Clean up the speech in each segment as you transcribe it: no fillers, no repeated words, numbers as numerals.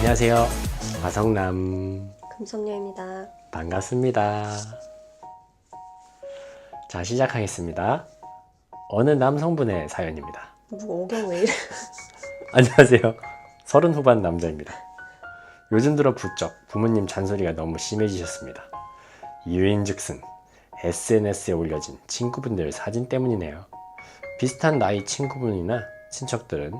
안녕하세요. 아성남 금성녀입니다. 반갑습니다. 자, 시작하겠습니다. 어느 남성분의 사연입니다. 뭐 오경 왜 이래? 안녕하세요. 30 후반 남자입니다. 요즘 들어 부쩍 부모님 잔소리가 너무 심해지셨습니다. 이유인즉슨 SNS에 올려진 친구분들 사진 때문이네요. 비슷한 나이 친구분이나 친척들은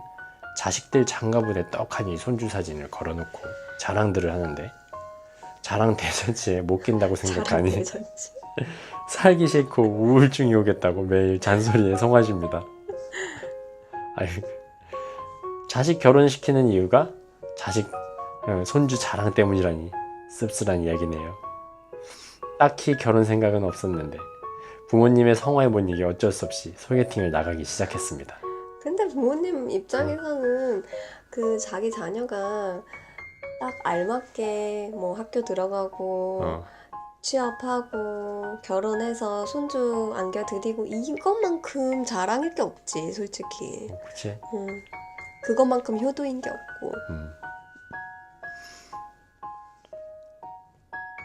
자식들 장가부대 떡하니 손주 사진을 걸어놓고 자랑들을 하는데 자랑 대잔치에 못 낀다고 생각하니 대잔치. 살기 싫고 우울증이 오겠다고 매일 잔소리에 성하십니다. 아니, 자식 결혼시키는 이유가 자식 손주 자랑 때문이라니 씁쓸한 이야기네요. 딱히 결혼 생각은 없었는데 부모님의 성화에 못 이겨 어쩔 수 없이 소개팅을 나가기 시작했습니다. 근데 부모님 입장에서는 그 자기 자녀가 딱 알맞게 뭐 학교 들어가고 취업하고 결혼해서 손주 안겨드리고 이것만큼 자랑일 게 없지 솔직히. 그치? 그것만큼 효도인 게 없고.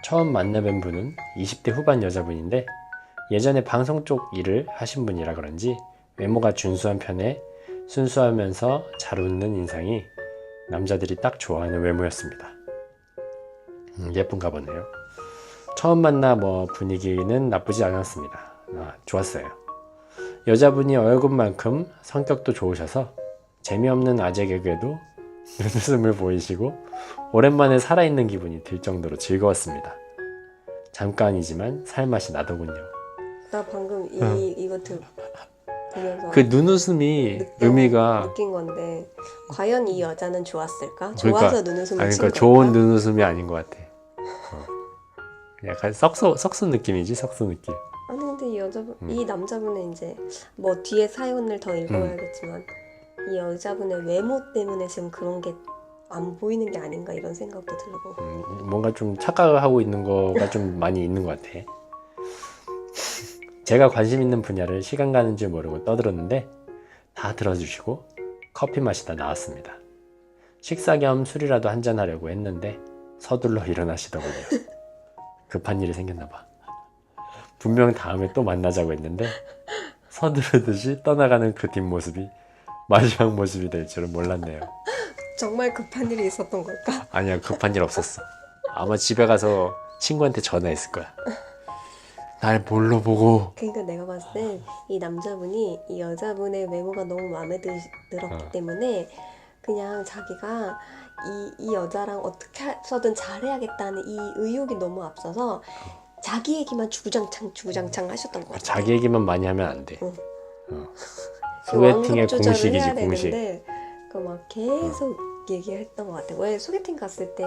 처음 만나뵌 분은 20대 후반 여자분인데 예전에 방송 쪽 일을 하신 분이라 그런지 외모가 준수한 편에 순수하면서 잘 웃는 인상이 남자들이 딱 좋아하는 외모였습니다. 예쁜가 보네요. 처음 만나 분위기는 나쁘지 않았습니다. 좋았어요. 여자분이 얼굴만큼 성격도 좋으셔서 재미없는 아재 개그에도 눈웃음을 보이시고 오랜만에 살아있는 기분이 들 정도로 즐거웠습니다. 잠깐이지만 살맛이 나더군요. 나 방금 이거 보면서 그 눈웃음이 의미가 느낀 건데 과연 이 여자는 좋았을까? 그러니까, 좋아서 눈웃음을 친 그러니까 걸까? 좋은 눈웃음이 아닌 것 같아. 약간 썩소 느낌이지, 썩소 느낌. 아니 근데 이 남자분은 이제 뭐 뒤에 사연을 더 읽어야겠지만 이 여자분의 외모 때문에 지금 그런 게 안 보이는 게 아닌가 이런 생각도 들고. 뭔가 좀 착각하고 있는 거가 좀 많이 있는 것 같아. 제가 관심 있는 분야를 시간 가는 줄 모르고 떠들었는데 다 들어주시고 커피 마시다 나왔습니다. 식사 겸 술이라도 한잔 하려고 했는데 서둘러 일어나시더군요. 급한 일이 생겼나 봐. 분명 다음에 또 만나자고 했는데 서두르듯이 떠나가는 그 뒷모습이 마지막 모습이 될 줄은 몰랐네요. 정말 급한 일이 있었던 걸까? 아니야, 급한 일 없었어. 아마 집에 가서 친구한테 전화했을 거야. 날 뭘로 보고. 그러니까 내가 봤을 때 이 남자분이 이 여자분의 외모가 너무 마음에 들었기 때문에 그냥 자기가 이 여자랑 어떻게 해서든 잘해야겠다는 이 의욕이 너무 앞서서 자기 얘기만 주구장창 하셨던 것 같아요. 자기 얘기만 많이 하면 안 돼. 그 소개팅의 완급 조절을 공식이지, 해야 공식. 되는데 막 계속 얘기했던 것 같아요. 왜 소개팅 갔을 때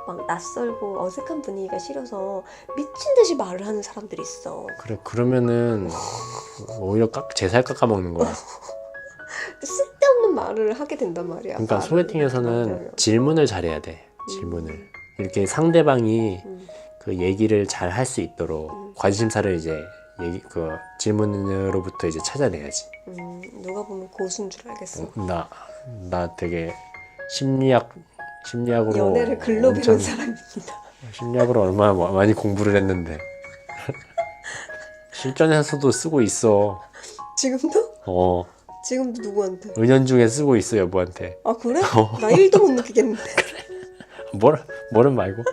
막 낯설고 어색한 분위기가 싫어서 미친 듯이 말을 하는 사람들이 있어. 그래, 그러면은 오히려 제살 깎아먹는 거야. 쓸데없는 말을 하게 된단 말이야. 그러니까 소개팅에서는 질문을 잘해야 돼. 질문을. 이렇게 상대방이 그 얘기를 잘 할 수 있도록 관심사를 이제 질문으로부터 이제 찾아내야지. 누가 보면 고수인 줄 알겠어. 나 되게 심리학으로 연애를 글로 배운 사람입니다. 심리학으로 얼마나 많이 공부를 했는데 실전에서도 쓰고 있어. 지금도? 지금도 누구한테? 은연중에 쓰고 있어, 여보한테. 아 그래? 나 1도 못 느끼겠는데. 뭐는 말고.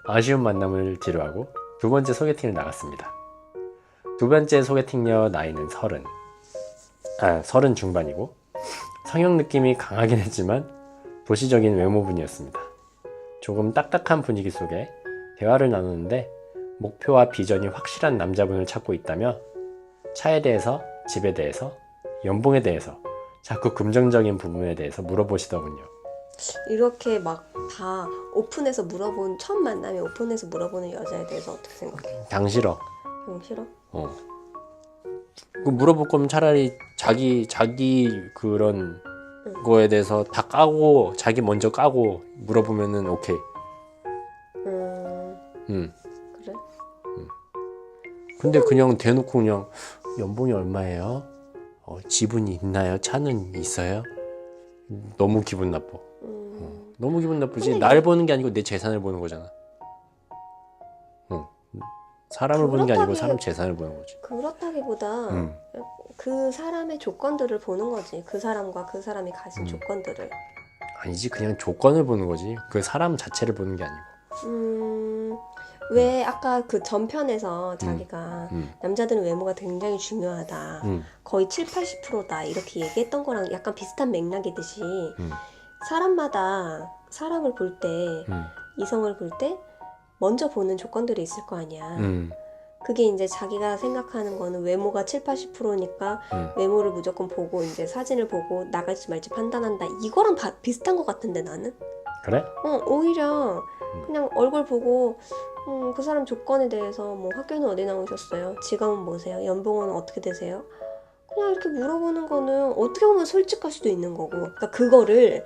아쉬운 만남을 뒤로하고 두 번째 소개팅을 나갔습니다. 두 번째 소개팅녀 나이는 30 중반이고 성형 느낌이 강하긴 했지만 도시적인 외모분이었습니다. 조금 딱딱한 분위기 속에 대화를 나누는데 목표와 비전이 확실한 남자분을 찾고 있다며 차에 대해서, 집에 대해서, 연봉에 대해서 자꾸 긍정적인 부분에 대해서 물어보시더군요. 이렇게 막 다 오픈해서 처음 만남에 오픈해서 물어보는 여자에 대해서 어떻게 생각해? 당 싫어. 형 싫어? 그 물어볼 거면 차라리 자기 그런 거에 대해서 다 까고 자기 먼저 까고 물어보면은 오케이. 그래? 근데 그냥 대놓고 그냥 연봉이 얼마예요? 지분이 있나요? 차는 있어요? 너무 기분 나빠. 너무 기분 나쁘지. 근데 날 보는 게 아니고 내 재산을 보는 거잖아. 사람을 보는 게 아니고 사람 재산을 보는 거지. 그렇다기보다 그 사람의 조건들을 보는 거지. 그 사람과 그 사람이 가진 조건들을. 아니지, 그냥 조건을 보는 거지. 그 사람 자체를 보는 게 아니고. 왜 아까 그 전편에서 자기가 남자들은 외모가 굉장히 중요하다. 거의 7, 80%다. 이렇게 얘기했던 거랑 약간 비슷한 맥락이듯이 사람마다 사람을 볼 때, 이성을 볼 때 먼저 보는 조건들이 있을 거 아니야. 그게 이제 자기가 생각하는 거는 외모가 7, 80%니까 외모를 무조건 보고 이제 사진을 보고 나갈지 말지 판단한다. 이거랑 비슷한 것 같은데 나는? 그래? 오히려 그냥 얼굴 보고 그 사람 조건에 대해서 뭐 학교는 어디 나오셨어요? 직업은 뭐세요? 연봉은 어떻게 되세요? 그냥 이렇게 물어보는 거는 어떻게 보면 솔직할 수도 있는 거고. 그러니까 그거를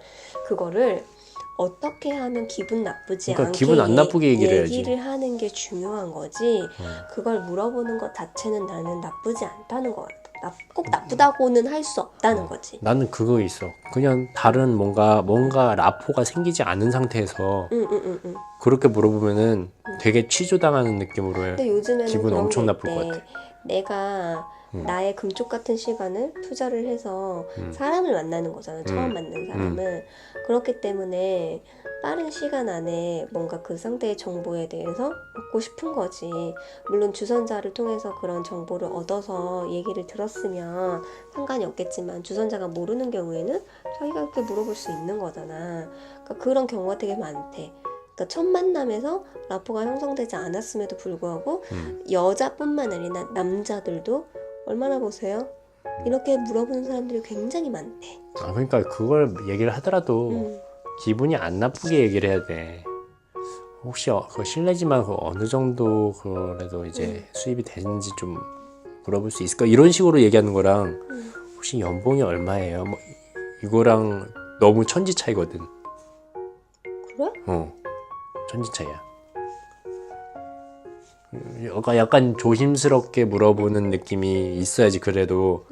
어떻게 하면 기분 나쁘지 그러니까 않게 기분 안 나쁘게 얘기를 해야지. 얘기를 하는 게 중요한 거지. 그걸 물어보는 것 자체는 나는 나쁘지 않다는 거 같아. 꼭 나쁘다고는 할 수 없다는 거지. 나는 그거 있어. 그냥 다른 뭔가 라포가 생기지 않은 상태에서 그렇게 물어보면은 되게 취조당하는 느낌으로 해. 근데 요즘에는 기분 그런 엄청 게 나쁠 있대. 것 같아. 내가 나의 금쪽 같은 시간을 투자를 해서 사람을 만나는 거잖아. 처음 만난 사람을. 그렇기 때문에 빠른 시간 안에 뭔가 그 상대의 정보에 대해서 얻고 싶은 거지. 물론 주선자를 통해서 그런 정보를 얻어서 얘기를 들었으면 상관이 없겠지만 주선자가 모르는 경우에는 자기가 그렇게 물어볼 수 있는 거잖아. 그러니까 그런 경우가 되게 많대. 그러니까 첫 만남에서 라포가 형성되지 않았음에도 불구하고 여자뿐만 아니라 남자들도 얼마나 보세요? 이렇게 물어보는 사람들이 굉장히 많대. 그러니까 그걸 얘기를 하더라도 기분이 안 나쁘게 얘기를 해야 돼. 혹시 그 실례지만 그 어느 정도 그래도 이제 수입이 되는지 좀 물어볼 수 있을까? 이런 식으로 얘기하는 거랑 혹시 연봉이 얼마예요? 뭐 이거랑 너무 천지 차이거든. 그래? 천지 차이야. 약간 조심스럽게 물어보는 느낌이 있어야지 그래도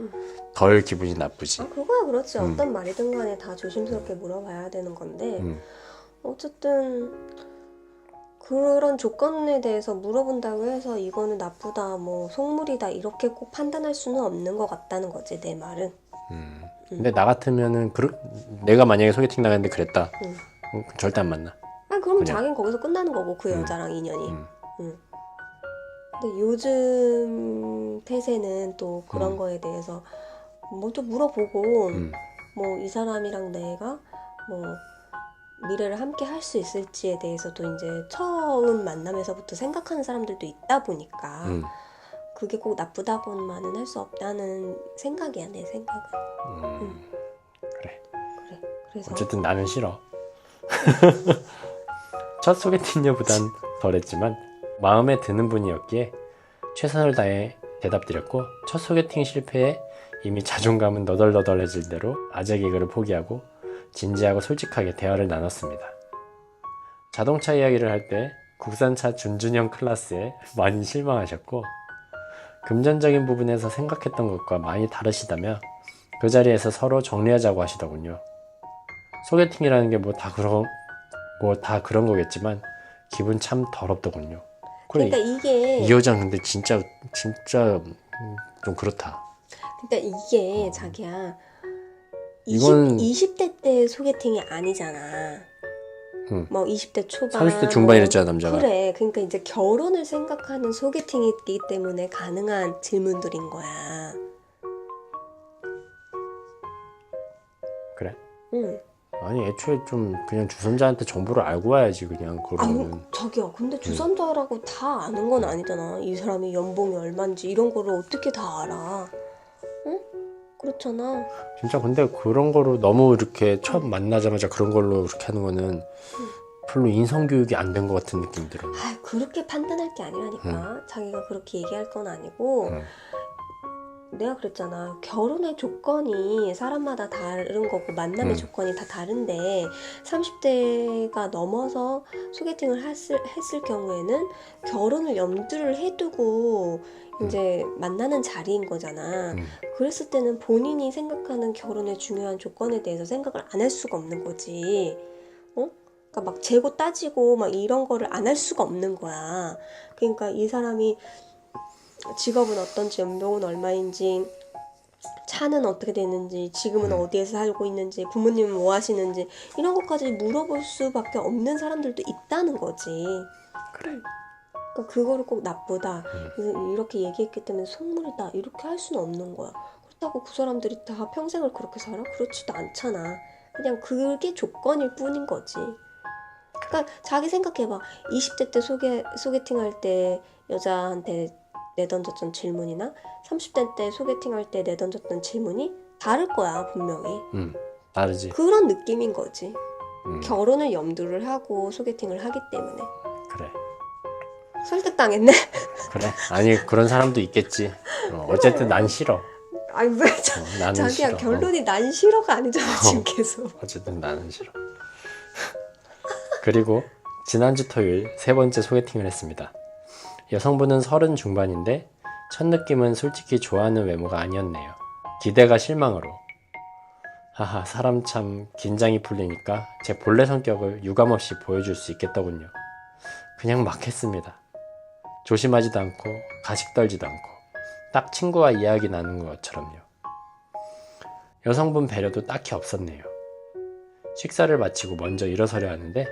덜 기분이 나쁘지. 그거야 그렇지. 어떤 말이든 간에 다 조심스럽게 물어봐야 되는 건데 어쨌든 그런 조건에 대해서 물어본다고 해서 이거는 나쁘다, 뭐 속물이다 이렇게 꼭 판단할 수는 없는 것 같다는 거지, 내 말은. 근데 나 같으면은 내가 만약에 소개팅 나갔는데 그랬다. 절대 안 만나. 그럼 그냥. 자기는 거기서 끝나는 거고 그 여자랑 인연이. 근데 요즘 태세는 또 그런 거에 대해서 뭐 좀 물어보고 뭐 이 사람이랑 내가 뭐 미래를 함께 할 수 있을지에 대해서도 이제 처음 만남에서부터 생각하는 사람들도 있다 보니까 그게 꼭 나쁘다고만은 할 수 없다는 생각이야, 내 생각은. 그래. 그래서 어쨌든 나는 싫어. 첫 소개팅녀보단 덜했지만 마음에 드는 분이었기에 최선을 다해 대답드렸고 첫 소개팅 실패에 이미 자존감은 너덜너덜해질 대로 아재 개그를 포기하고 진지하고 솔직하게 대화를 나눴습니다. 자동차 이야기를 할 때 국산차 준준형 클래스에 많이 실망하셨고 금전적인 부분에서 생각했던 것과 많이 다르시다며 그 자리에서 서로 정리하자고 하시더군요. 소개팅이라는 게 뭐 다 그런 거겠지만 기분 참 더럽더군요. 그러니까 이게 이 여자는 근데 진짜 좀 그렇다. 그러니까 이게 자기야 이건 20대 때 소개팅이 아니잖아. 뭐 20대 초반 30대 중반이랬잖아 남자가. 그래. 그러니까 이제 결혼을 생각하는 소개팅이기 때문에 가능한 질문들인 거야. 그래? 응. 아니 애초에 좀 그냥 주선자한테 정보를 알고 와야지 그냥 그러면은. 자기야 근데 주선자라고 다 아는 건 아니잖아. 이 사람이 연봉이 얼마인지 이런 거를 어떻게 다 알아. 응? 그렇잖아. 진짜 근데 그런 거로 너무 이렇게 처음 만나자마자 그런 걸로 그렇게 하는 거는 별로 인성교육이 안 된 것 같은 느낌이 들어. 그렇게 판단할 게 아니라니까. 자기가 그렇게 얘기할 건 아니고 내가 그랬잖아. 결혼의 조건이 사람마다 다른 거고 만남의 조건이 다 다른데 30대가 넘어서 소개팅을 했을 경우에는 결혼을 염두를 해두고 이제 만나는 자리인 거잖아. 그랬을 때는 본인이 생각하는 결혼의 중요한 조건에 대해서 생각을 안 할 수가 없는 거지. 그러니까 막 재고 따지고 막 이런 거를 안 할 수가 없는 거야. 그러니까 이 사람이 직업은 어떤지, 연봉은 얼마인지, 차는 어떻게 되는지, 지금은 어디에서 살고 있는지, 부모님은 뭐 하시는지 이런 것까지 물어볼 수밖에 없는 사람들도 있다는 거지. 그래. 그러니까 그거를 꼭 나쁘다, 이렇게 얘기했기 때문에 속물이다 이렇게 할 수는 없는 거야. 그렇다고 그 사람들이 다 평생을 그렇게 살아? 그렇지도 않잖아. 그냥 그게 조건일 뿐인 거지. 그러니까 자기 생각해봐. 20대 때 소개팅할 때 여자한테 내던졌던 질문이나 30대 때 소개팅할 때 내던졌던 질문이 다를 거야, 분명히. 다르지. 그런 느낌인 거지. 결혼을 염두를 하고 소개팅을 하기 때문에. 그래. 설득당했네. 그래. 아니 그런 사람도 있겠지. 어쨌든 난 싫어. 아니 왜 나는 자기야 싫어. 결론이 난 싫어가 아니잖아 지금 계속. 어쨌든 나는 싫어. 그리고 지난주 토요일 세 번째 소개팅을 했습니다. 여성분은 30 중반인데 첫 느낌은 솔직히 좋아하는 외모가 아니었네요. 기대가 실망으로. 하하, 사람 참 긴장이 풀리니까 제 본래 성격을 유감없이 보여줄 수 있겠더군요. 그냥 막 했습니다. 조심하지도 않고 가식 떨지도 않고 딱 친구와 이야기 나누는 것처럼요. 여성분 배려도 딱히 없었네요. 식사를 마치고 먼저 일어서려 하는데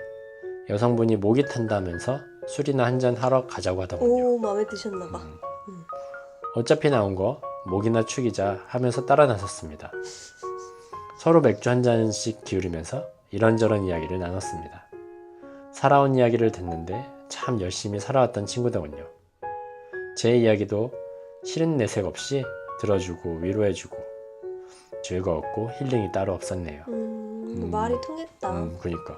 여성분이 목이 탄다면서 술이나 한잔 하러 가자고 하더군요. 오, 마음에 드셨나 봐. 어차피 나온 거 목이나 축이자 하면서 따라 나섰습니다. 서로 맥주 한 잔씩 기울이면서 이런저런 이야기를 나눴습니다. 살아온 이야기를 듣는데 참 열심히 살아왔던 친구더군요. 제 이야기도 싫은 내색 없이 들어주고 위로해주고 즐거웠고 힐링이 따로 없었네요. 말이 통했다. 그러니까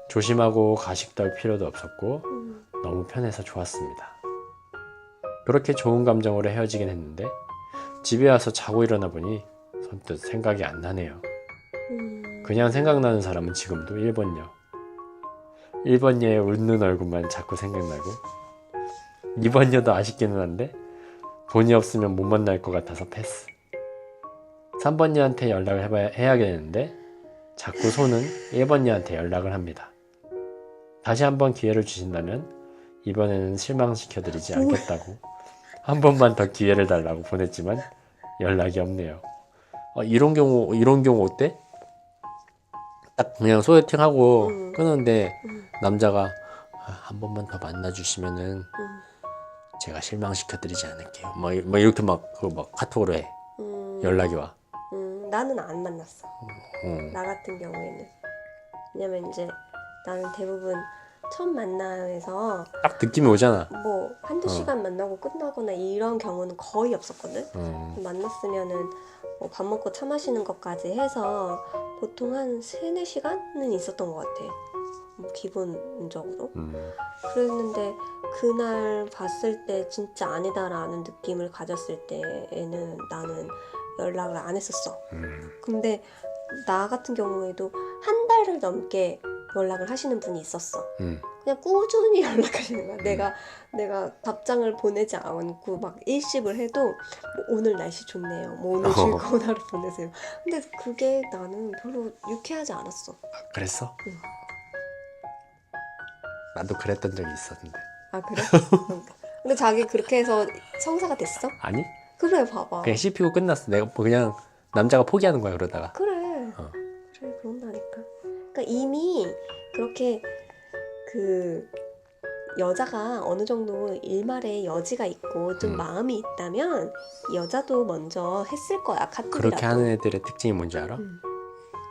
조심하고 가식 떨 필요도 없었고 너무 편해서 좋았습니다. 그렇게 좋은 감정으로 헤어지긴 했는데 집에 와서 자고 일어나 보니 선뜻 생각이 안 나네요. 그냥 생각나는 사람은 지금도 1번녀. 1번녀의 웃는 얼굴만 자꾸 생각나고 2번녀도 아쉽기는 한데 돈이 없으면 못 만날 것 같아서 패스. 3번녀한테 연락을 해야겠는데 자꾸 손은 1번녀한테 연락을 합니다. 다시 한번 기회를 주신다면 이번에는 실망시켜드리지 않겠다고 한 번만 더 기회를 달라고 보냈지만 연락이 없네요. 이런 경우 어때? 딱 그냥 소개팅하고 끊었는데 남자가 한 번만 더 만나주시면은 제가 실망시켜드리지 않을게요. 뭐 이렇게 막 카톡으로 해. 연락이 와. 나는 안 만났어. 나 같은 경우에는. 왜냐면 이제 나는 대부분 첫 만남에서 딱 느낌이 오잖아. 뭐 한두 시간 만나고 끝나거나 이런 경우는 거의 없었거든. 만났으면은 뭐 밥 먹고 차 마시는 것까지 해서 보통 한 3-4시간은 있었던 것 같아. 뭐 기본적으로. 그랬는데 그날 봤을 때 진짜 아니다라는 느낌을 가졌을 때에는 나는 연락을 안 했었어. 근데 나 같은 경우에도 한 달을 넘게 연락을 하시는 분이 있었어. 그냥 꾸준히 연락하시는 거야. 내가 답장을 보내지 않고 막 일십을 해도 뭐 오늘 날씨 좋네요. 뭐 오늘 즐거운 하루 보내세요. 근데 그게 나는 별로 유쾌하지 않았어. 그랬어? 나도 그랬던 적이 있었는데. 아 그래? 근데 자기 그렇게 해서 성사가 됐어? 아니? 그래 봐봐. 그냥 씹히고 끝났어. 내가 그냥 남자가 포기하는 거야 그러다가. 그래. 그래 그런다니까. 그러니까 이미 그렇게 그 여자가 어느 정도 일말의 여지가 있고 좀 마음이 있다면 여자도 먼저 했을 거야. 카톡이라도. 그렇게 하는 애들의 특징이 뭔지 알아?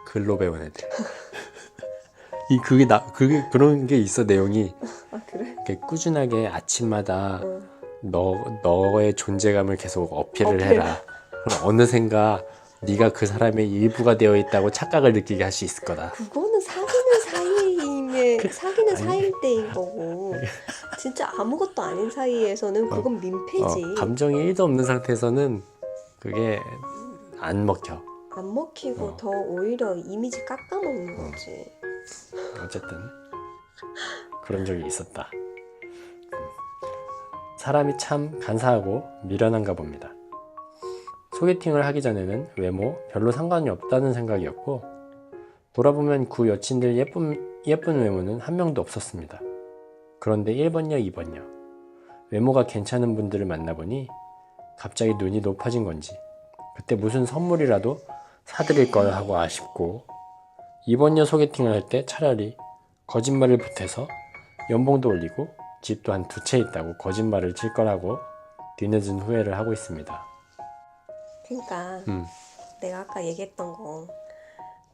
글로 배운 애들. 그게 그런 게 있어 내용이. 아 그래? 이렇게 꾸준하게 아침마다 너의 존재감을 계속 어필을 어필. 해라. 그럼 어느샌가 네가 그 사람의 일부가 되어 있다고 착각을 느끼게 할 수 있을 거다. 그거는 사귀는 사이일 때인 거고 진짜 아무것도 아닌 사이에서는 그건 민폐지. 감정이 1도 없는 상태에서는 그게 안 먹혀. 안 먹히고 어. 더 오히려 이미지 깎아먹는 거지. 어쨌든 그런 적이 있었다. 사람이 참 간사하고 미련한가 봅니다. 소개팅을 하기 전에는 외모 별로 상관이 없다는 생각이었고, 돌아보면 구 여친들 예쁜 외모는 한 명도 없었습니다. 그런데 1번녀, 2번녀 외모가 괜찮은 분들을 만나보니 갑자기 눈이 높아진 건지 그때 무슨 선물이라도 사드릴 걸 하고 아쉽고, 2번녀 소개팅을 할 때 차라리 거짓말을 보태서 연봉도 올리고 집도 한 2채 있다고 거짓말을 칠 거라고 뒤늦은 후회를 하고 있습니다. 그러니까 내가 아까 얘기했던 거,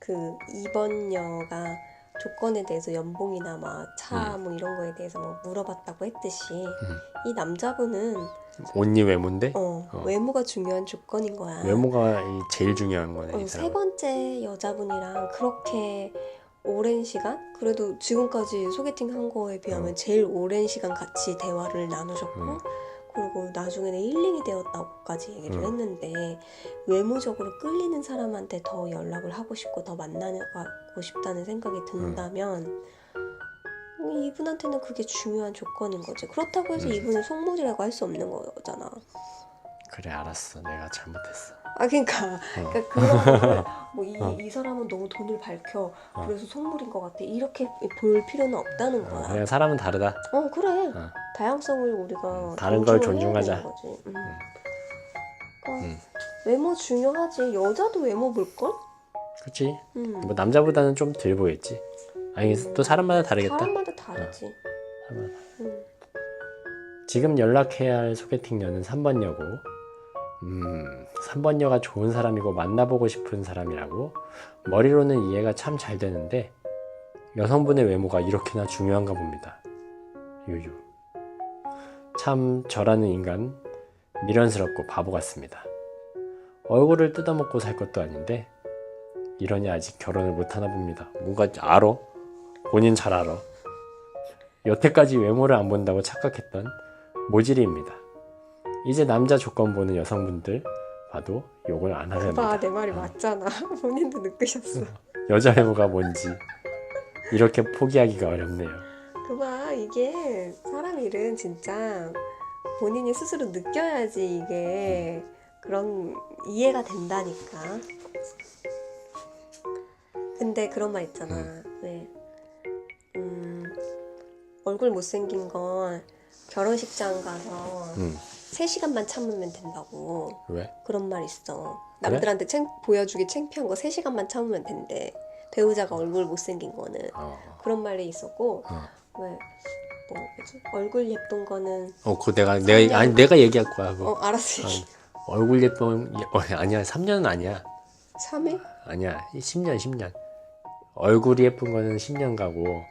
그 2번녀가 조건에 대해서 연봉이나 막 차 뭐 이런 거에 대해서 막 물어봤다고 했듯이 이 남자분은 언니 외모인데 외모가 중요한 조건인 거야. 외모가 제일 중요한 거네. 이 세 사람은. 번째 여자분이랑 그렇게 오랜 시간? 그래도 지금까지 소개팅 한 거에 비하면 제일 오랜 시간 같이 대화를 나누셨고, 그리고 나중에는 힐링이 되었다고까지 얘기를 했는데, 외모적으로 끌리는 사람한테 더 연락을 하고 싶고 더 만나고 싶다는 생각이 든다면 이분한테는 그게 중요한 조건인 거지. 그렇다고 해서 이분은 속물이라고 할 수 없는 거잖아. 그래, 알았어. 내가 잘못했어. 그러니까 그런 뭐이 사람은 너무 돈을 밝혀 그래서 속물인 것 같아 이렇게 볼 필요는 없다는 거야. 그냥 사람은 다르다. 그래. 다양성을 우리가 다른 걸 존중을 해야 존중하자. 되는 거지. 외모 중요하지. 여자도 외모 볼걸? 그렇지. 뭐 남자보다는 좀 덜 보였지. 아니 또 사람마다 다르겠다. 사람마다 다르지. 사람마다. 지금 연락해야 할 소개팅녀는 3번녀고 3번녀가 좋은 사람이고 만나보고 싶은 사람이라고 머리로는 이해가 참 잘 되는데, 여성분의 외모가 이렇게나 중요한가 봅니다. 유유. 참 저라는 인간 미련스럽고 바보 같습니다. 얼굴을 뜯어먹고 살 것도 아닌데 이러니 아직 결혼을 못하나 봅니다. 뭔가 알아? 본인 잘 알아. 여태까지 외모를 안 본다고 착각했던 모질이입니다. 이제 남자 조건 보는 여성분들 봐도 욕을 안 하렵니다. 봐, 내 말이 맞잖아. 본인도 느끼셨어. 여자 외모가 뭔지 이렇게 포기하기가 어렵네요. 그봐, 이게 사람 일은 진짜 본인이 스스로 느껴야지 이게 그런 이해가 된다니까. 근데 그런 말 있잖아. 왜 얼굴 못생긴 건 결혼식장 가서 3시간만 참으면 된다고. 왜? 그런 말 있어. 그래? 남들한테 보여주기 창피한 거 3시간만 참으면 된대. 배우자가 얼굴 못생긴 거는. 그런 말이 있었고, 왜, 뭐지? 얼굴 예쁜 거는. 그거 내가 얘기할 거야. 그거. 알았어. 얼굴 예쁜 아니야. 3년은 아니야. 3일? 아니야. 10년. 얼굴이 예쁜 거는 10년 가고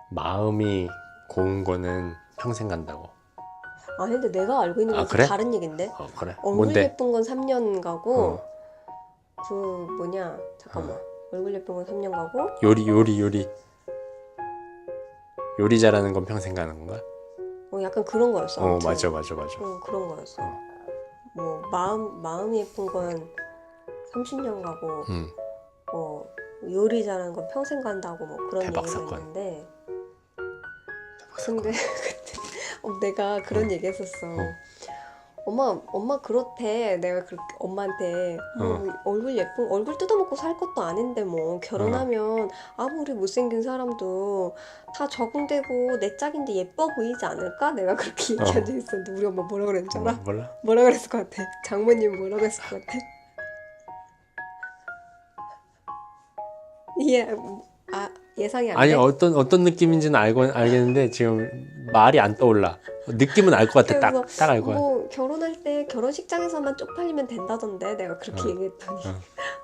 마음이 고운 거는 평생 간다고. 아니 근데 내가 알고 있는 건 좀 그래? 다른 얘긴데. 그래. 얼굴 뭔데? 예쁜 건 3년 가고 그 뭐냐 잠깐만 얼굴 예쁜 건 3년 가고 요리 잘하는 건 평생 가는 건가? 약간 그런 거였어. 아무튼. 맞아. 그런 거였어. 뭐 마음이 예쁜 건 30년 가고 뭐 요리 잘하는 건 평생 간다고 뭐 그런 대박 얘기가 사건. 있는데 근데 그때 내가 그런 얘기 했었어. 엄마 그렇대. 내가 그렇게 엄마한테 뭐 얼굴 뜯어먹고 살 것도 아닌데 뭐 결혼하면 아무리 못생긴 사람도 다 적응되고 내 짝인데 예뻐 보이지 않을까? 내가 그렇게 얘기한 적이 있었는데 우리 엄마 뭐라 그랬는 줄 알아? 몰라? 뭐라 그랬을 것 같아? 장모님 뭐라 그랬을 것 같아? 예상이 안 돼? 아니 어떤 느낌인지는 알겠는데 지금 말이 안 떠올라. 느낌은 알 것 같아. 딱 알 것 같아. 뭐 결혼할 때 결혼식장에서만 쪽팔리면 된다던데 내가 그렇게 얘기했더니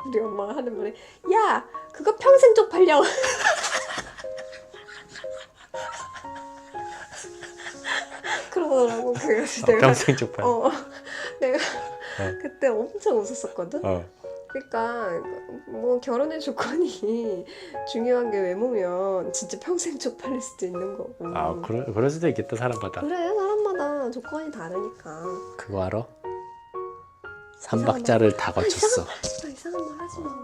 우리 엄마가 하는 말이 야 그거 평생 쪽팔려. 그러더라고. 그래서 내가 평생 쪽팔. 내가 그때 엄청 웃었었거든. 그러니까 뭐 결혼의 조건이 중요한 게 외모면 진짜 평생 쪽팔릴 수도 있는 거고. 그럴 수도 있겠다. 사람마다. 그래 사람마다 조건이 다르니까. 그거 알아? 삼 박자를 다 거쳤어. 이상한 말 하지 마.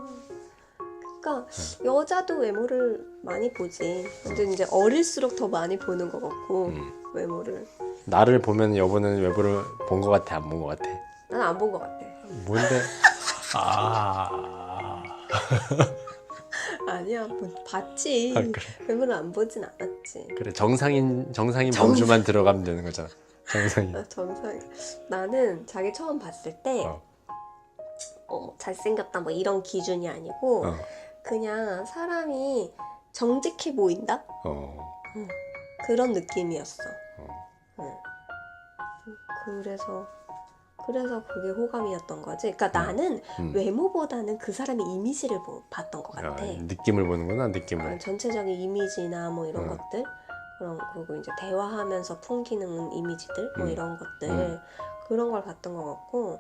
그러니까 여자도 외모를 많이 보지. 근데 이제 어릴수록 더 많이 보는 것 같고 외모를. 나를 보면 여보는 외모를 본 것 같아, 안 본 것 같아? 난 안 본 것 같아. 뭔데? 아니야, 뭐 봤지. 아, 그래. 외모를 안 보진 않았지. 그래, 정상인 범주만 들어가면 되는 거잖아. 정상인. 정상. 나는 자기 처음 봤을 때 잘생겼다 뭐 이런 기준이 아니고 그냥 사람이 정직해 보인다? 그런 느낌이었어. 그래서 그게 호감이었던 거지. 그러니까 나는 외모보다는 그 사람의 이미지를 봤던 것 같아. 느낌을 보는구나, 느낌을. 전체적인 이미지나 뭐 이런 것들. 그리고 이제 대화하면서 풍기는 이미지들 뭐 이런 것들 그런 걸 봤던 것 같고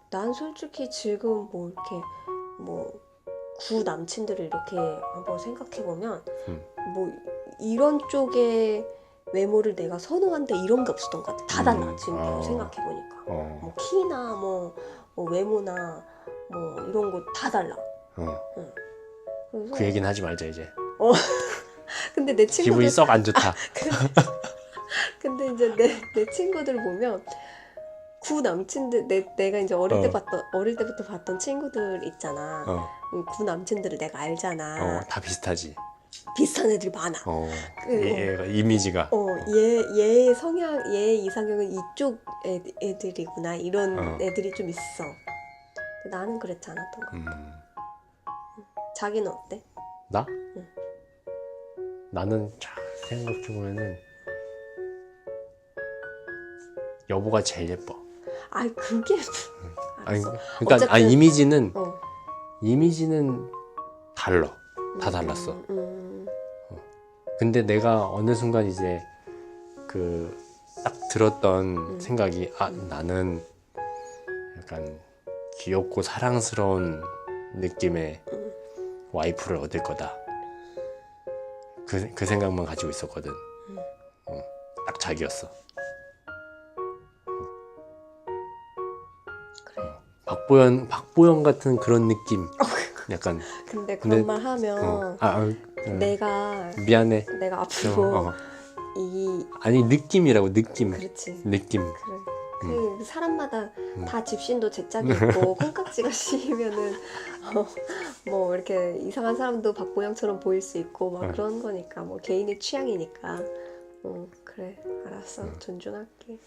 난 솔직히 지금 뭐 이렇게 뭐 구 남친들을 이렇게 한번 생각해 보면 뭐 이런 쪽의 외모를 내가 선호한다 이런 게 없었던 것 같아. 다 달라 지금 생각해 보니까 뭐 키나 뭐 외모나 뭐 이런 거 다 달라. 그래서 그 얘기는 하지 말자 이제. 근데 내 친구들 기분이 썩 안 좋다. 근데 이제 내 친구들 보면 구 남친들 내가 이제 어릴 때부터 봤던 친구들 있잖아. 구 남친들을 내가 알잖아. 다 비슷하지. 비슷한 애들이 많아. 얘가 이미지가. 얘 성향, 얘 이상형은 이쪽 애들이구나 이런 애들이 좀 있어. 나는 그렇지 않았던 것 같아. 자기는 어때? 나? 나는 생각해보면은 여보가 제일 예뻐. 아이 그게 아니, 알았어. 그러니까 어쨌든, 이미지는 달라. 다 달랐어. 근데 내가 어느 순간 이제 그 딱 들었던 생각이 나는 약간 귀엽고 사랑스러운 느낌의 와이프를 얻을 거다. 그 생각만 가지고 있었거든. 딱 자기였어. 그래. 박보영 같은 그런 느낌. 약간. 근데 그런 말 하면 내가 미안해. 내가 앞으로 아니 느낌이라고 느낌. 그렇지. 느낌. 그래. 그 사람마다 다 집신도 제 짝이 있고 콩깍지가 씌이면은 뭐 이렇게 이상한 사람도 박보영처럼 보일 수 있고 막 그런 거니까 뭐 개인의 취향이니까 그래 알았어 존중할게.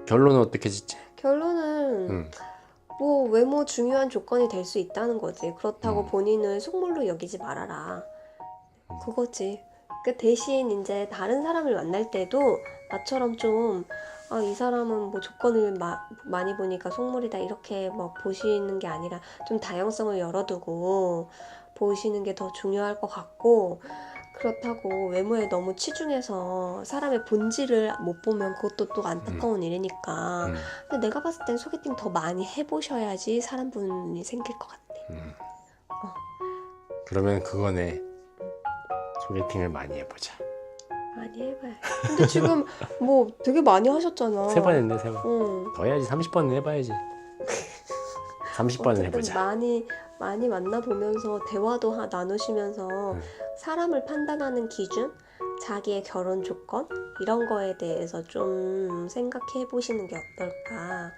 결론은 어떻게 짓지? 결론은 뭐 외모 중요한 조건이 될 수 있다는 거지. 그렇다고 본인을 속물로 여기지 말아라. 그거지. 그 대신 이제 다른 사람을 만날 때도 나처럼 좀 이 사람은 뭐 조건을 많이 보니까 속물이다 이렇게 뭐 보시는 게 아니라 좀 다양성을 열어두고 보시는 게 더 중요할 것 같고 그렇다고 외모에 너무 치중해서 사람의 본질을 못 보면 그것도 또 안타까운 일이니까 근데 내가 봤을 땐 소개팅 더 많이 해보셔야지 사람분이 생길 것 같아. 그러면 그거네. 소개팅을 많이 해보자. 많이 해봐요. 근데 지금 뭐 되게 많이 하셨잖아. 3번 했네 3번. 더 해야지. 30번은 해봐야지. 30번은 해보자. 많이 만나보면서 대화도 나누시면서 사람을 판단하는 기준, 자기의 결혼 조건 이런 거에 대해서 좀 생각해 보시는 게 어떨까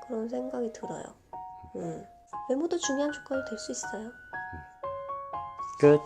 그런 생각이 들어요. 외모도 중요한 조건이 될 수 있어요. 끝.